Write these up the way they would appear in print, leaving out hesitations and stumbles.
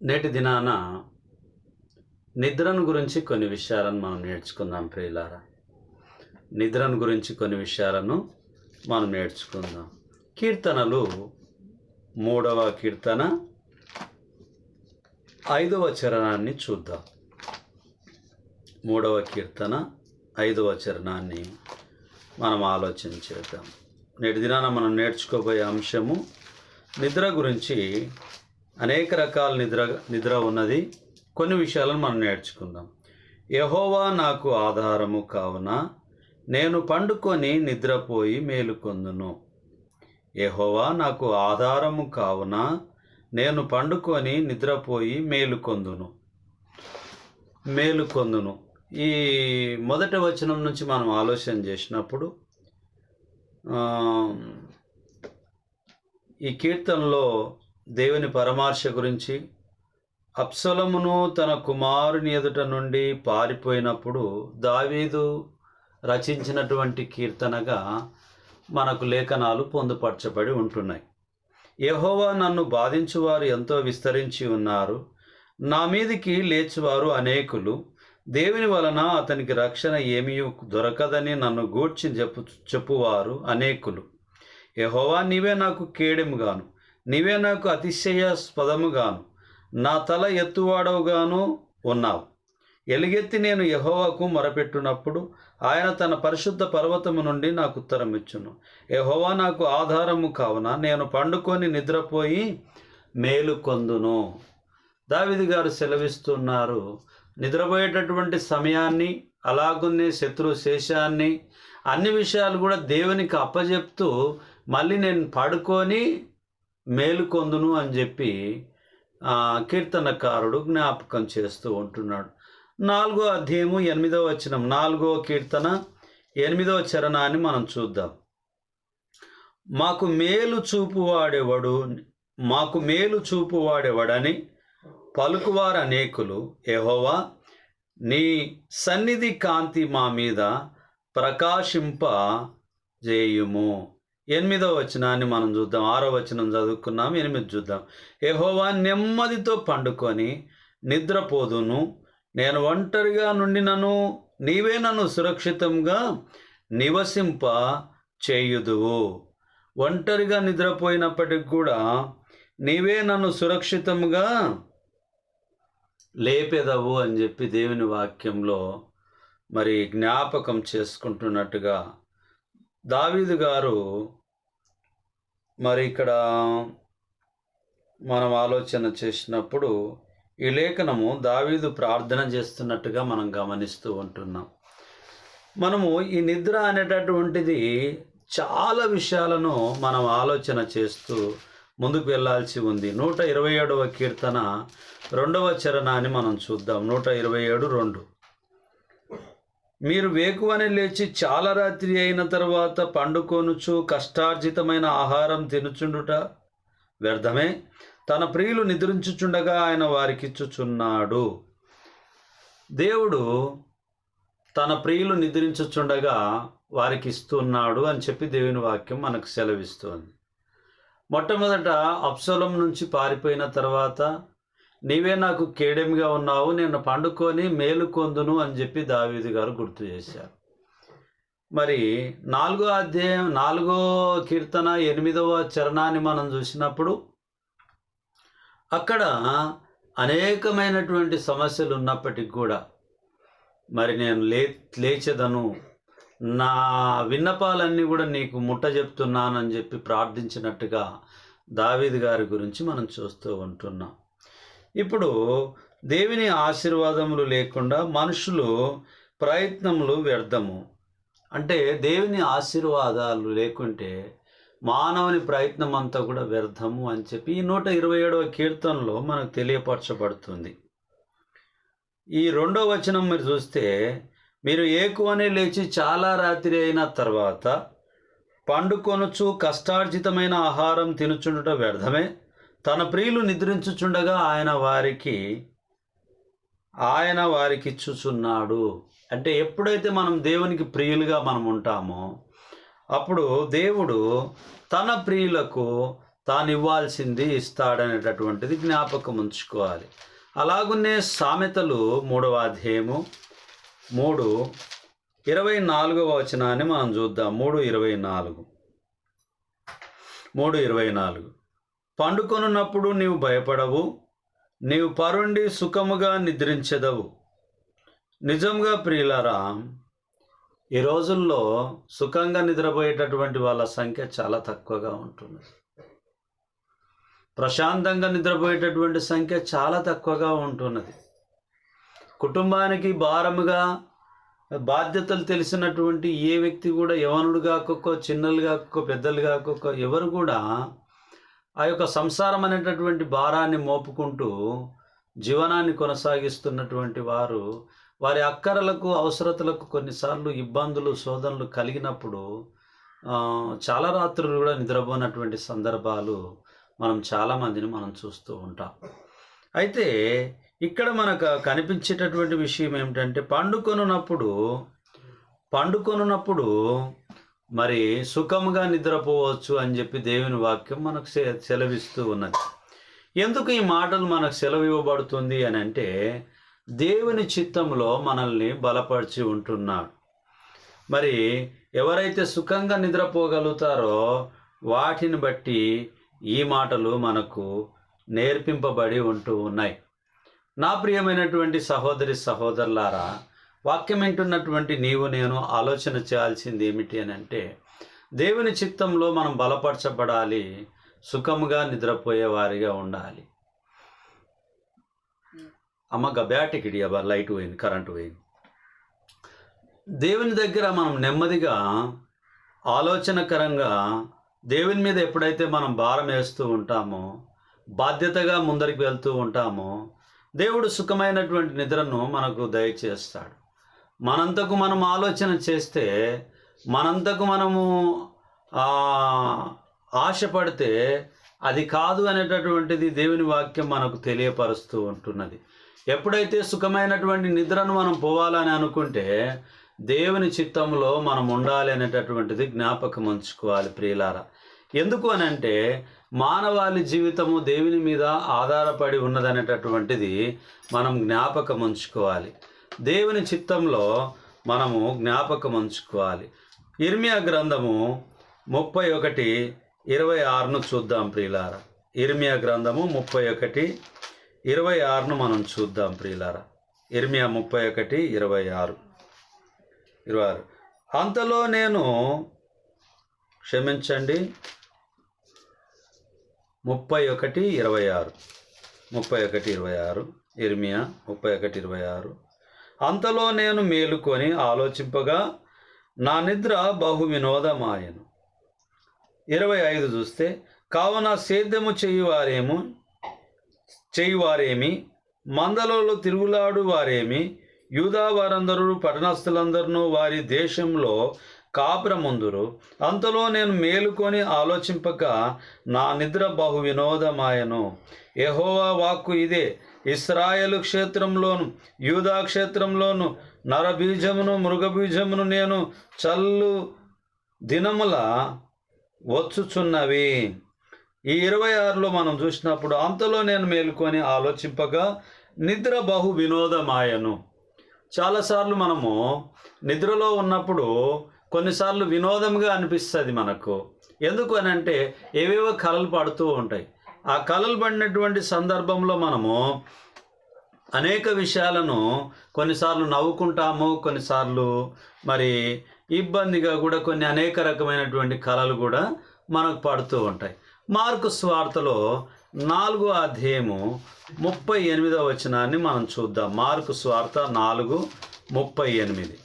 నేటి దినాన నిద్రను గురించి కొన్ని విషయాలను మనం నేర్చుకుందాం ప్రియులారా. నిద్రను గురించి కొన్ని విషయాలను మనం నేర్చుకుందాం. కీర్తనలు 3వ కీర్తన 5వ చరణాన్ని చూద్దాం. 3వ కీర్తన 5వ చరణాన్ని మనం ఆలోచన చేద్దాం. నేటి దినాన మనం నేర్చుకోబోయే అంశము నిద్ర గురించి. అనేక రకాల నిద్ర ఉన్నది. కొన్ని విషయాలను మనం నేర్చుకుందాం. యెహోవా నాకు ఆధారము కావున నేను పండుకొని నిద్రపోయి మేలుకొందును. యెహోవా నాకు ఆధారము కావున నేను పండుకొని నిద్రపోయి మేలుకొందును. ఈ మొదటి వచనం నుంచి మనం ఆలోచన చేసినప్పుడు ఈ కీర్తనలో దేవుని పరమార్శ గురించి, అబ్షాలోమును తన కుమారుని ఎదుట నుండి పారిపోయినప్పుడు దావీదు రచించినటువంటి కీర్తనగా మనకు లేఖనాలు పొందుపరచబడి ఉంటున్నాయి. యెహోవా నన్ను బాధించువారు ఎంతో విస్తరించి ఉన్నారు, నా మీదికి లేచువారు అనేకులు. దేవుని వలన అతనికి రక్షణ ఏమీ దొరకదని నన్ను గూర్చి చెప్పువారు అనేకులు. యెహోవా, నీవే నాకు కేడెముగాను, నీవే నాకు అతిశయాస్పదముగాను, నా తల ఎత్తువాడవుగాను ఉన్నావు. ఎలుగెత్తి నేను యెహోవాకు మొరపెట్టునప్పుడు ఆయన తన పరిశుద్ధ పర్వతము నుండి నాకు ఉత్తరం ఇచ్చును. యెహోవా నాకు ఆధారము కావున నేను పండుకొని నిద్రపోయి మేలుకొందును. దావీదు గారు సెలవిస్తున్నారు. నిద్రపోయేటటువంటి సమయాన్ని, అలాగున్నే శత్రు శేషాన్ని, అన్ని విషయాలు కూడా దేవునికి అప్పజెప్తూ మళ్ళీ నేను పడుకొని మేలుకొందును అని చెప్పి కీర్తనకారుడు జ్ఞాపకం చేస్తూ ఉంటున్నాడు. 4వ అధ్యాయము 8వ వచనం, 4వ కీర్తన 8వ చరణాన్ని మనం చూద్దాం. మాకు మేలు చూపువాడెవడని పలుకువారు అనేకులు. యెహోవా, నీ సన్నిధి కాంతి మా మీద ప్రకాశింప చేయుము. 8వ వచనాన్ని మనం చూద్దాం. 6వ వచనం చదువుకున్నాం, 8 చూద్దాం. యెహోవా, నెమ్మదితో పండుకొని నిద్రపోదును, నేను ఒంటరిగా నుండినను నీవే నన్ను సురక్షితంగా నివసింప చేయుదువు. ఒంటరిగా నిద్రపోయినప్పటికి కూడా నీవే నన్ను సురక్షితంగా లేపెదవు అని చెప్పి దేవుని వాక్యంలో మరి జ్ఞాపకం చేసుకుంటున్నట్టుగా దావీదు గారు మరి ఇక్కడ మనం ఆలోచన చేసినప్పుడు ఈ లేఖనము దావీదు ప్రార్థన చేస్తున్నట్టుగా మనం గమనిస్తూ ఉంటున్నాం. మనము ఈ నిద్ర అనేటటువంటిది చాలా విషయాలను మనం ఆలోచన చేస్తూ ముందుకు వెళ్ళాల్సి ఉంది. 127వ కీర్తన 2వ చరణాన్ని మనం చూద్దాం. 127:2. మీరు వేకువనే లేచి చాలా రాత్రి అయిన తర్వాత పండుకొనుచు కష్టార్జితమైన ఆహారం తినుచుండుట వ్యర్థమే. తన ప్రియులు నిద్రించుచుండగా ఆయన వారికిచ్చుచున్నాడు. దేవుడు తన ప్రియులు నిద్రించుచుండగా వారికి ఇస్తున్నాడు అని చెప్పి దేవుని వాక్యం మనకు సెలవిస్తోంది. మొట్టమొదట అబ్షాలోము నుంచి పారిపోయిన తర్వాత నీవే నాకు కేడెముగా ఉన్నావు, నేను పండుకొని మేలుకొందును అని చెప్పి దావీదు గారు గుర్తు చేశారు. మరి 4వ అధ్యాయం 4వ కీర్తన 8వ చరణాన్ని మనం చూసినప్పుడు అక్కడ అనేకమైనటువంటి సమస్యలు ఉన్నప్పటికీ కూడా మరి నేను లేచెదను, నా విన్నపాలన్నీ కూడా నీకు ముట్ట చెప్తున్నానని చెప్పి ప్రార్థించినట్టుగా దావీదు గారి గురించి మనం చూస్తూ ఉంటున్నాం. ఇప్పుడు దేవుని ఆశీర్వాదములు లేకుండా మనుషులు ప్రయత్నములు వ్యర్థము. అంటే దేవుని ఆశీర్వాదాలు లేకుంటే మానవుని ప్రయత్నం అంతా కూడా వ్యర్థము అని చెప్పి ఈ 127వ కీర్తనలో మనకు తెలియపరచబడుతుంది. ఈ 2వ వచనం మీరు చూస్తే, మీరు ఏకువనే లేచి చాలా రాత్రి అయిన తర్వాత పండుకొనుచు కష్టార్జితమైన ఆహారం తినుచుండుట వ్యర్థమే. తన ప్రియులు నిద్రించుచుండగా ఆయన వారికిచ్చుచున్నాడు. అంటే ఎప్పుడైతే మనం దేవునికి ప్రియులుగా మనం ఉంటామో అప్పుడు దేవుడు తన ప్రియులకు తాను ఇవ్వాల్సింది ఇస్తాడనేటటువంటిది జ్ఞాపకం ఉంచుకోవాలి. అలాగునే సామెతలు 3వ అధ్యాయము 3:24 వచనాన్ని మనం చూద్దాం. 3:24 పండుకొనున్నప్పుడు నీవు భయపడవు, నీవు పరుండి సుఖముగా నిద్రించెదవు. నిజంగా ప్రియులారా, ఈ రోజుల్లో సుఖంగా నిద్రపోయేటటువంటి వాళ్ళ సంఖ్య చాలా తక్కువగా ఉంటుంది. ప్రశాంతంగా నిద్రపోయేటటువంటి సంఖ్య చాలా తక్కువగా ఉంటున్నది. కుటుంబానికి భారముగా బాధ్యతలు తెలిసినటువంటి ఏ వ్యక్తి కూడా, యవనుడు కాకొక్కో, చిన్నలు కాకొక్కో, పెద్దలు కాకొక్కో, ఎవరు కూడా ఆ యొక్క సంసారం అనేటటువంటి భారాన్ని మోపుకుంటూ జీవనాన్ని కొనసాగిస్తున్నటువంటి వారు వారి అక్కరలకు, అవసరతలకు కొన్నిసార్లు ఇబ్బందులు, శోధనలు కలిగినప్పుడు చాలా రాత్రులు కూడా నిద్రపోయినటువంటి సందర్భాలు మనం చాలామందిని మనం చూస్తూ ఉంటాం. అయితే ఇక్కడ మనకు కనిపించేటటువంటి విషయం ఏమిటంటే, పండుకొనున్నప్పుడు మరి సుఖముగా నిద్రపోవచ్చు అని చెప్పి దేవుని వాక్యం మనకు సెలవిస్తూ ఉన్నది. ఎందుకు ఈ మాటలు మనకు సెలవు ఇవ్వబడుతుంది అని అంటే, దేవుని చిత్తంలో మనల్ని బలపరిచి ఉంటున్నాడు. మరి ఎవరైతే సుఖంగా నిద్రపోగలుగుతారో వాటిని బట్టి ఈ మాటలు మనకు నేర్పింపబడి ఉంటూ ఉన్నాయి. నా ప్రియమైనటువంటి సహోదరి సహోదరులారా, వాక్యం వింటున్నటువంటి నీవు నేను ఆలోచన చేయాల్సింది ఏమిటి అని అంటే, దేవుని చిత్తంలో మనం బలపరచబడాలి, సుఖముగా నిద్రపోయే వారిగా ఉండాలి. అమ్మ గబ్యాటికిడి అబ్బా, లైట్ పోయింది, కరెంటు పోయింది. దేవుని దగ్గర మనం నెమ్మదిగా, ఆలోచనకరంగా దేవుని మీద ఎప్పుడైతే మనం భారం వేస్తూ ఉంటామో, బాధ్యతగా ముందరికి వెళ్తూ ఉంటామో, దేవుడు సుఖమైనటువంటి నిద్రను మనకు దయచేస్తాడు. మనంతకు మనం ఆలోచన చేస్తే, మనంతకు మనము ఆశపడితే అది కాదు అనేటటువంటిది దేవుని వాక్యం మనకు తెలియపరుస్తూ ఉంటున్నది. ఎప్పుడైతే సుఖమైనటువంటి నిద్రను మనం పోవాలని అనుకుంటే దేవుని చిత్తంలో మనం ఉండాలి అనేటటువంటిది జ్ఞాపకం ఉంచుకోవాలి ప్రియులారా. ఎందుకు అనంటే, మానవాళి జీవితము దేవుని మీద ఆధారపడి ఉన్నదనేటటువంటిది మనం జ్ఞాపకం ఉంచుకోవాలి. దేవుని చిత్తంలో మనము జ్ఞాపకం ఉంచుకోవాలి. ఇర్మియా గ్రంథము 31:26 చూద్దాం ప్రియులారా. ఇర్మియా గ్రంథము 31:26 మనం చూద్దాం ప్రియులారా. ఇర్మియా 31:26. అంతలో నేను, క్షమించండి, 31:26 ఇర్మియా 31:26. అంతలో నేను మేలుకొని ఆలోచింపగా నా నిద్ర బహు వినోదమాయను. 25 చూస్తే, కావున సేద్యము చేయువారేమి, మందలలో తిరుగులాడు వారేమి, యూదా వారందరూ పట్టణస్థులందరూ వారి దేశంలో కాపురముందురు. అంతలో నేను మేలుకొని ఆలోచింపక నా నిద్ర బహు వినోదమాయను. యెహోవా వాక్కు ఇదే, ఇశ్రాయేలు క్షేత్రంలోను యూదా క్షేత్రంలోను నరబీజమును మృగబీజమును నేను చల్లు దినముల వచ్చుచున్నవి. ఈ 26లో మనం చూసినప్పుడు, అంతలో నేను మేలుకొని ఆలోచింపగా నిద్ర బహు వినోదమాయను. చాలాసార్లు మనము నిద్రలో ఉన్నప్పుడు కొన్నిసార్లు వినోదంగా అనిపిస్తుంది మనకు. ఎందుకు అని అంటే, ఏవేవో కలలు పడుతూ ఉంటాయి. ఆ కలలు పడినటువంటి సందర్భంలో మనము అనేక విషయాలను కొన్నిసార్లు నవ్వుకుంటాము, కొన్నిసార్లు మరి ఇబ్బందిగా కూడా కొన్ని అనేక రకమైనటువంటి కలలు కూడా మనకు పడుతూ ఉంటాయి. మార్కు సువార్తలో 4వ అధ్యాయము 38వ వచనాన్ని మనం చూద్దాం. మార్కు సువార్త 4:38.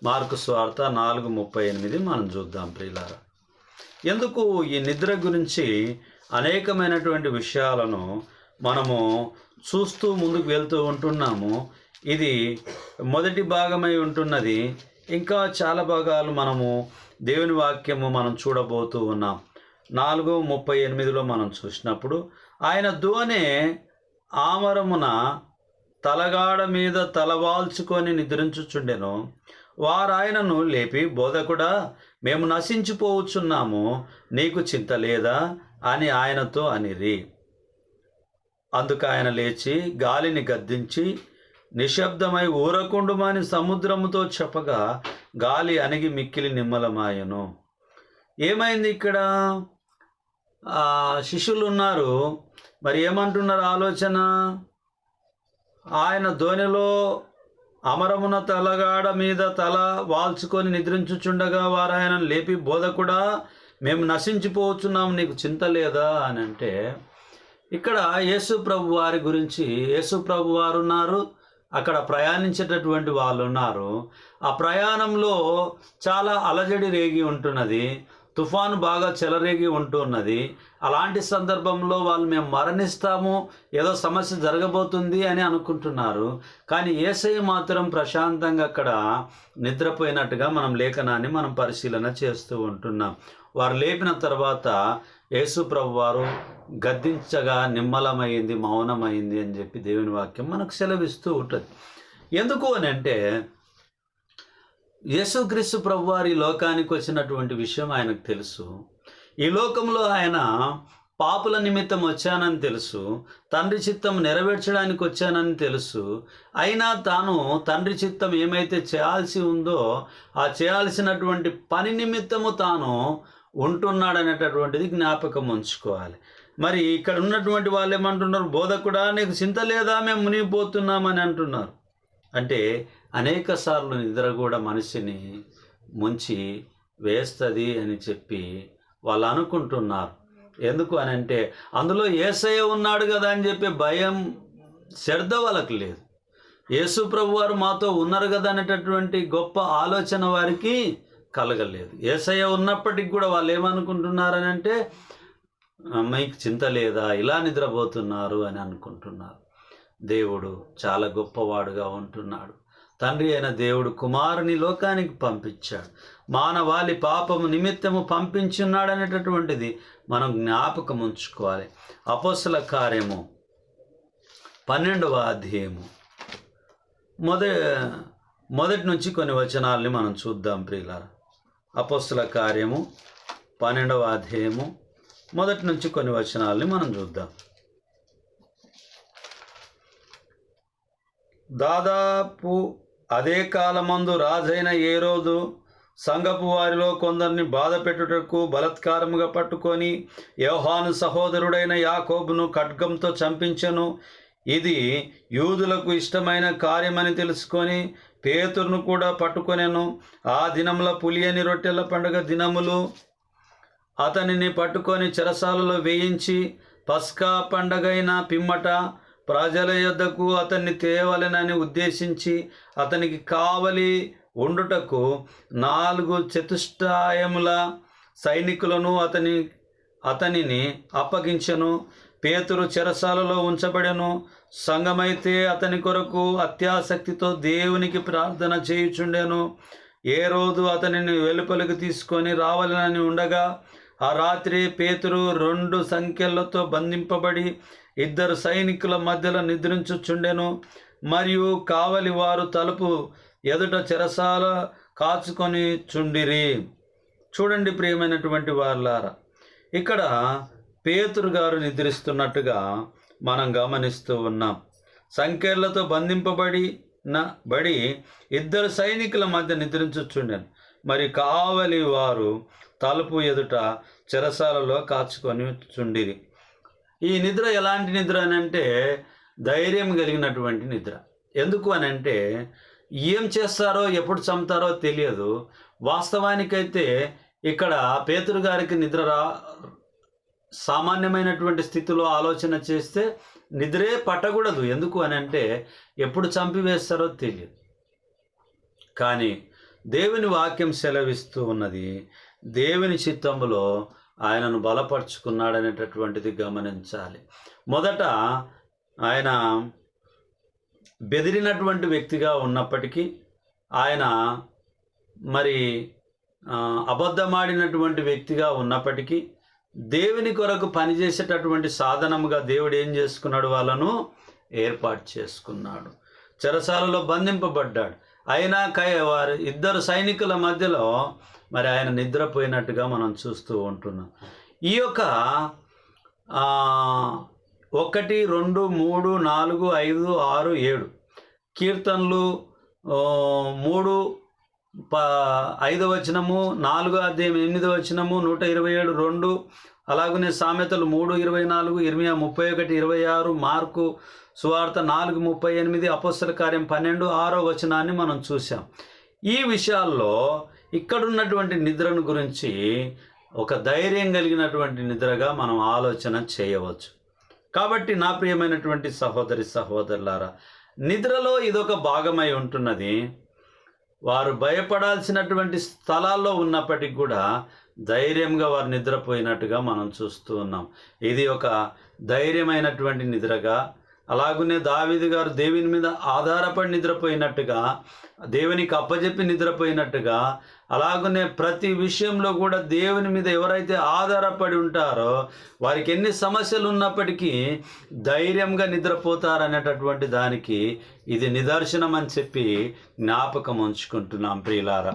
మార్కు సువార్త 4:38 మనం చూద్దాం ప్రియులారా. ఎందుకు ఈ నిద్ర గురించి అనేకమైనటువంటి విషయాలను మనము చూస్తూ ముందుకు వెళ్తూ ఉంటున్నాము. ఇది మొదటి భాగమై ఉంటున్నది. ఇంకా చాలా భాగాలు మనము దేవుని వాక్యము మనం చూడబోతూ ఉన్నాం. 4:38లో మనం చూసినప్పుడు, ఆయన దోనె ఆమరమున తలగాడ మీద తలవాల్చుకొని నిద్రించుచుండెను. వారాయనను లేపి, బోధకుడా, మేము నశించిపోవచ్చున్నాము, నీకు చింత లేదా అని ఆయనతో అనిరి. అందుకు ఆయన లేచి గాలిని గద్దించి నిశ్శబ్దమై ఊరకుండుమని సముద్రముతో చెప్పగా గాలి అణిగి మిక్కిలి నిమ్మలమాయను. ఏమైంది ఇక్కడ? శిష్యులు ఉన్నారు, మరి ఏమంటున్నారు ఆలోచన? ఆయన ధోనిలో అమరమున తలగాడ మీద తల వాల్చుకొని నిద్రించుచుండగా వారు ఆయన లేపి, బోధకుడా, మేము నశించిపోతున్నాం, నీకు చింత లేదా అని అంటే, ఇక్కడ యేసు ప్రభు వారి గురించి, యేసు ప్రభు వారు ఉన్నారు, అక్కడ ప్రయాణించేటటువంటి వాళ్ళు ఉన్నారు. ఆ ప్రయాణంలో చాలా అలజడి రేగి ఉంటున్నది, తుఫాను బాగా చెలరేగి ఉంటున్నది. అలాంటి సందర్భంలో వాళ్ళు మేము మరణిస్తాము, ఏదో సమస్య జరగబోతుంది అని అనుకుంటున్నారు. కానీ యేసయ్య మాత్రం ప్రశాంతంగా అక్కడ నిద్రపోయినట్టుగా మనం లేఖనాన్ని మనం పరిశీలన చేస్తూ ఉంటున్నాం. వారు లేపిన తర్వాత యేసు ప్రభు వారు గద్దించగా నిమ్మలమైంది, మౌనమైంది అని చెప్పి దేవుని వాక్యం మనకు సెలవిస్తూ ఉంటుంది. ఎందుకు అని అంటే, యేసుక్రీస్తు ప్రభు వారి లోకానికి వచ్చినటువంటి విషయం ఆయనకు తెలుసు. ఈ లోకంలో ఆయన పాపుల నిమిత్తం వచ్చానని తెలుసు, తండ్రి చిత్తం నెరవేర్చడానికి వచ్చానని తెలుసు. అయినా తాను తండ్రి చిత్తం ఏమైతే చేయాల్సి ఉందో ఆ చేయాల్సినటువంటి పని నిమిత్తము తాను ఉంటున్నాడనేటటువంటిది జ్ఞాపకం ఉంచుకోవాలి. మరి ఇక్కడ ఉన్నటువంటి వాళ్ళు ఏమంటున్నారు? బోధకుడా, నీకు చింత లేదా, మేము మునిగిపోతున్నామని అంటున్నారు. అంటే అనేక సార్లు నిద్ర కూడా మనిషిని ముంచి వేస్తుంది అని చెప్పి వాళ్ళు అనుకుంటున్నారు. ఎందుకు అని అంటే, అందులో యేసయ్య ఉన్నాడు కదా అని చెప్పి భయం, శ్రద్ధ వాళ్ళకి లేదు. యేసు ప్రభు వారు మాతో ఉన్నారు కదా అనేటటువంటి గొప్ప ఆలోచన వారికి కలగలేదు. యేసయ్య ఉన్నప్పటికి కూడా వాళ్ళు ఏమనుకుంటున్నారని అంటే, మీకు చింత లేదా, ఇలా నిద్రపోతున్నారు అని అనుకుంటున్నారు. దేవుడు చాలా గొప్పవాడుగా ఉంటున్నాడు. తండ్రి అయిన దేవుడు కుమారుని లోకానికి పంపించాడు, మానవాళి పాపము నిమిత్తము పంపించున్నాడు అనేటటువంటిది మనం జ్ఞాపకం ఉంచుకోవాలి. అపోస్తల కార్యము 12వ అధ్యాయము మొదటి నుంచి కొన్ని వచనాలని మనం చూద్దాం ప్రియులారా. అపోస్తల కార్యము 12వ అధ్యాయము మొదటి నుంచి కొన్ని వచనాలని మనం చూద్దాం. దాదాపు అదే కాలమందు రాజైన హేరోదు సంఘపు వారిలో కొందరిని బాధ పెట్టుటకు బలత్కారముగా పట్టుకొని యోహాను సహోదరుడైన యాకోబును ఖడ్గంతో చంపించెను. ఇది యూదులకు ఇష్టమైన కార్యమని తెలుసుకొని పేతురును కూడా పట్టుకొనెను. ఆ దినముల పులియని రొట్టెల పండుగ దినములు అతనిని పట్టుకొని చెరసాలలో వేయించి పస్కా పండగైన పిమ్మట ప్రజల యొద్దకు అతన్ని తేవలెనని ఉద్దేశించి అతనికి కావలి ఉండుటకు 4 చతుష్టయముల సైనికులను అతనిని అప్పగించెను. పేతురు చెరసాలలో ఉంచబడెను. సంఘమైతే అతని కొరకు అత్యాసక్తితో దేవునికి ప్రార్థన చేయుచుండెను. హేరోదు అతనిని వెలుపలికి తీసుకొని రావాలని ఉండగా ఆ రాత్రి పేతురు 2 సంకెళ్లతో బంధింపబడి 2 సైనికుల మధ్యలో నిద్రించుచుండెను. మరియు కావలి వారు తలుపు ఎదుట చెరసాల కాచుకొని చుండిరి. చూడండి ప్రియమైనటువంటి వాళ్ళారా, ఇక్కడ పేతురు గారు నిద్రిస్తున్నట్టుగా మనం గమనిస్తూ ఉన్నాం. సంకెళ్లతో బంధింపబడి 2 సైనికుల మధ్య నిద్రించుచుండెను. మరి కావలి వారు తలుపు ఎదుట చెరసాలలో కాచుకొని చుండిరి. ఈ నిద్ర ఎలాంటి నిద్ర అని అంటే, ధైర్యం కలిగినటువంటి నిద్ర. ఎందుకు అని అంటే, ఏం చేస్తారో ఎప్పుడు చంపుతారో తెలియదు. వాస్తవానికైతే ఇక్కడ పేతురు గారికి నిద్ర సామాన్యమైనటువంటి స్థితిలో ఆలోచన చేస్తే నిద్రే పట్టకూడదు. ఎందుకు అని అంటే, ఎప్పుడు చంపివేస్తారో తెలియదు. కానీ దేవుని వాక్యం సెలవిస్తూ ఉన్నది, దేవుని చిత్తంలో ఆయనను బలపరుచుకున్నాడనేటటువంటిది గమనించాలి. మొదట ఆయన బెదిరినటువంటి వ్యక్తిగా ఉన్నప్పటికీ, ఆయన మరి అబద్ధమాడినటువంటి వ్యక్తిగా ఉన్నప్పటికీ, దేవుని కొరకు పనిచేసేటటువంటి సాధనముగా దేవుడు ఏం చేసుకున్నాడు? వాళ్ళను ఏర్పాటు చేసుకున్నాడు. చెరసాలలో బంధింపబడ్డాడు. అయినా వారు 2 సైనికుల మధ్యలో మరి ఆయన నిద్రపోయినట్టుగా మనం చూస్తూ ఉంటున్నాం. ఈ యొక్క 1, 2, 3, 4, 5, 6, 7 కీర్తనలు 3 5వ వచనము, 4వ అధ్యాయం 8వ వచనము, 127 2, అలాగనే సామెతలు 3:24, ఇర్మియా 31:26, మార్కు సువార్త 4:38, అపోస్తల కార్యం 12 6వ వచనాన్ని మనం చూసాం. ఈ విషయాల్లో ఇక్కడున్నటువంటి నిద్రను గురించి ఒక ధైర్యం కలిగినటువంటి నిద్రగా మనం ఆలోచన చేయవచ్చు. కాబట్టి నా ప్రియమైనటువంటి సహోదరి సహోదరులారా, నిద్రలో ఇదొక భాగమై ఉంటున్నది. వారు భయపడాల్సినటువంటి స్థలాల్లో ఉన్నప్పటికీ కూడా ధైర్యంగా వారు నిద్రపోయినట్టుగా మనం చూస్తూ ఉన్నాం. ఇది ఒక ధైర్యమైనటువంటి నిద్రగా, అలాగనే దావీదు గారు దేవుని మీద ఆధారపడి నిద్రపోయినట్టుగా, దేవునికి అప్పజెప్పి నిద్రపోయినట్టుగా, అలాగనే ప్రతి విషయంలో కూడా దేవుని మీద ఎవరైతే ఆధారపడి ఉంటారో వారికి ఎన్ని సమస్యలు ఉన్నప్పటికీ ధైర్యంగా నిద్రపోతారనేటటువంటి దానికి ఇది నిదర్శనం అని చెప్పి జ్ఞాపకం ఉంచుకుంటున్నాం ప్రియులారా.